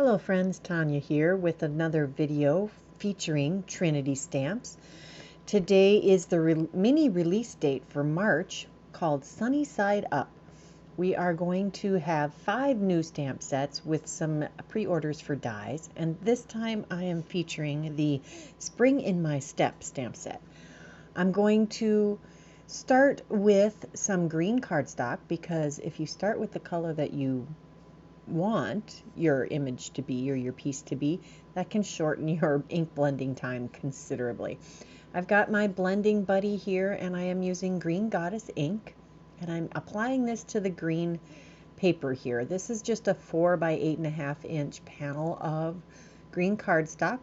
Hello friends, Tanya here with another video featuring Trinity Stamps. Today is the mini release date for March called Sunnyside Up. We are going to have 5 new stamp sets with some pre-orders for dies, and this time I am featuring the Spring in My Step stamp set. I'm going to start with some green cardstock because if you start with the color that you want your image to be or your piece to be, that can shorten your ink blending time considerably. I've got my blending buddy here and I am using Green Goddess ink and I'm applying this to the green paper here. This is just a 4 by 8.5 inch panel of green cardstock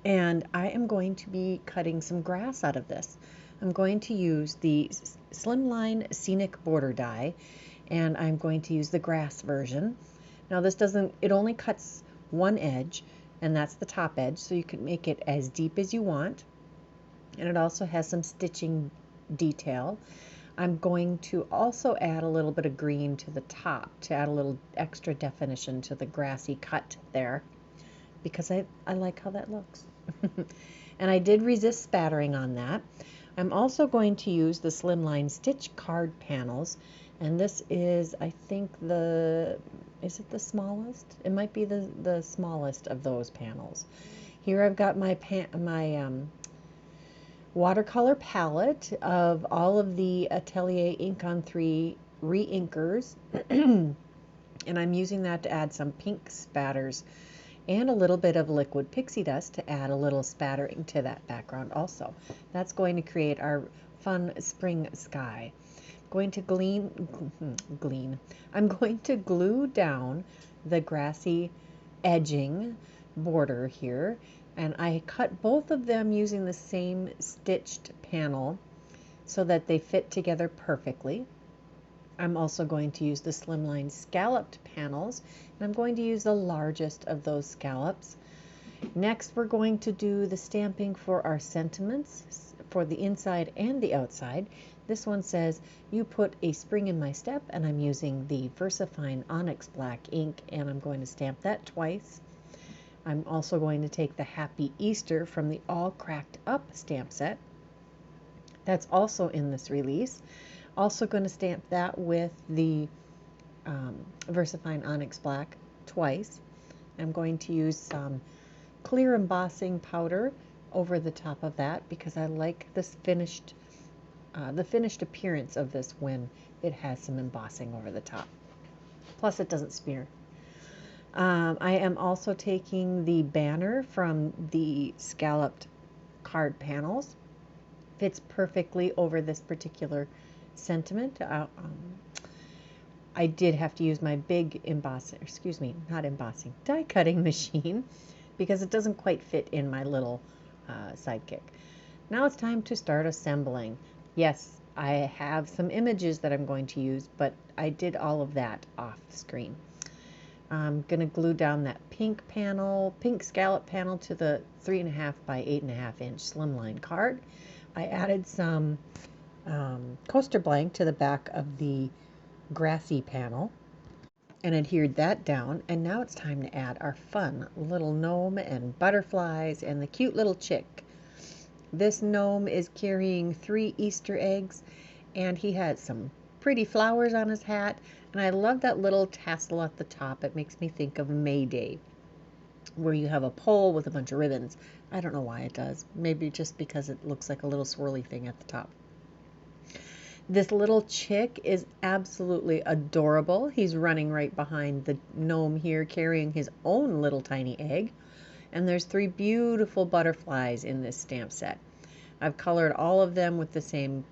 and I am going to be cutting some grass out of this. I'm going to use the Slimline Scenic border die and I'm going to use the grass version. Now this it only cuts one edge and that's the top edge, so you can make it as deep as you want, and it also has some stitching detail. I'm going to also add a little bit of green to the top to add a little extra definition to the grassy cut there because I like how that looks. And I did resist spattering on that. I'm also going to use the Slimline stitch card panels, and this is, I think, is it the smallest? It might be the smallest of those panels. Here I've got my watercolor palette of all of the Atelier Ink on 3 re-inkers, and I'm using that to add some pink spatters and a little bit of liquid pixie dust to add a little spattering to that background also. That's going to create our fun spring sky. I'm going to glue down the grassy edging border here, and I cut both of them using the same stitched panel so that they fit together perfectly. I'm also going to use the Slimline scalloped panels, and I'm going to use the largest of those scallops. Next, we're going to do the stamping for our sentiments for the inside and the outside. This one says, "You put a spring in my step," and I'm using the VersaFine Onyx Black ink, and I'm going to stamp that twice. I'm also going to take the Happy Easter from the All Cracked Up stamp set. That's also in this release. Also going to stamp that with the VersaFine Onyx Black twice. I'm going to use some clear embossing powder over the top of that because I like this the finished appearance of this when it has some embossing over the top. Plus it doesn't smear. I am also taking the banner from the scalloped card panels. Fits perfectly over this particular sentiment. I did have to use my big die cutting machine because it doesn't quite fit in my little sidekick. Now it's time to start assembling. Yes, I have some images that I'm going to use, but I did all of that off screen. I'm going to glue down that pink scallop panel to the 3.5 by 8.5 inch Slimline card. I added some coaster blank to the back of the grassy panel and adhered that down, and now it's time to add our fun little gnome and butterflies and the cute little chick. This gnome is carrying 3 Easter eggs and he has some pretty flowers on his hat, and I love that little tassel at the top. It makes me think of May Day, where you have a pole with a bunch of ribbons. I don't know why it does. Maybe just because it looks like a little swirly thing at the top. This little chick is absolutely adorable. He's running right behind the gnome here, carrying his own little tiny egg. And there's 3 beautiful butterflies in this stamp set. I've colored all of them with the same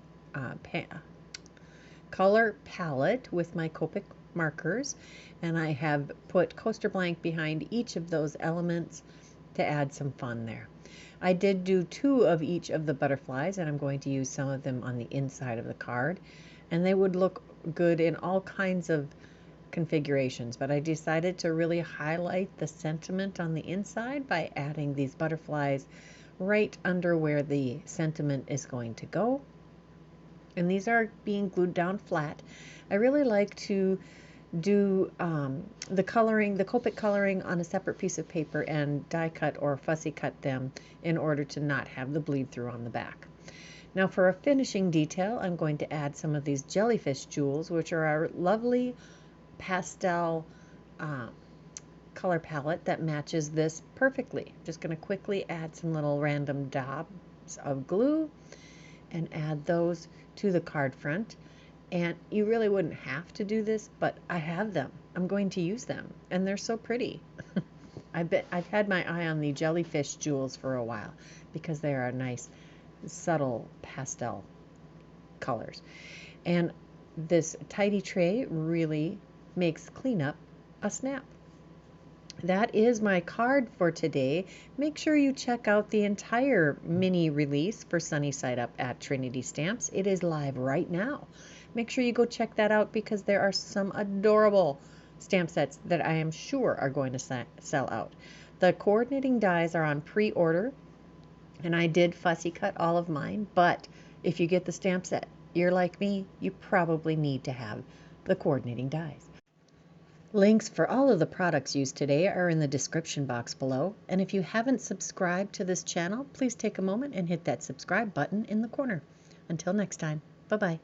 color palette with my Copic markers, and I have put coaster blank behind each of those elements to add some fun there. I did do 2 of each of the butterflies, and I'm going to use some of them on the inside of the card, and they would look good in all kinds of configurations, but I decided to really highlight the sentiment on the inside by adding these butterflies right under where the sentiment is going to go. And these are being glued down flat. I really like to do the coloring, the Copic coloring on a separate piece of paper and die cut or fussy cut them in order to not have the bleed through on the back. Now for a finishing detail, I'm going to add some of these Jellyfish jewels, which are our lovely pastel color palette that matches this perfectly. Just going to quickly add some little random dabs of glue and add those to the card front. And you really wouldn't have to do this, but I have them. I'm going to use them, and they're so pretty. I've had my eye on the Jellyfish jewels for a while because they are nice, subtle pastel colors. And this tidy tray really makes cleanup a snap. That is my card for today. Make sure you check out the entire mini release for Sunnyside Up at Trinity Stamps. It is live right now. Make sure you go check that out because there are some adorable stamp sets that I am sure are going to sell out. The coordinating dies are on pre-order, and I did fussy cut all of mine, but if you get the stamp set, you're like me, you probably need to have the coordinating dies. Links for all of the products used today are in the description box below, and if you haven't subscribed to this channel, please take a moment and hit that subscribe button in the corner. Until next time, bye-bye.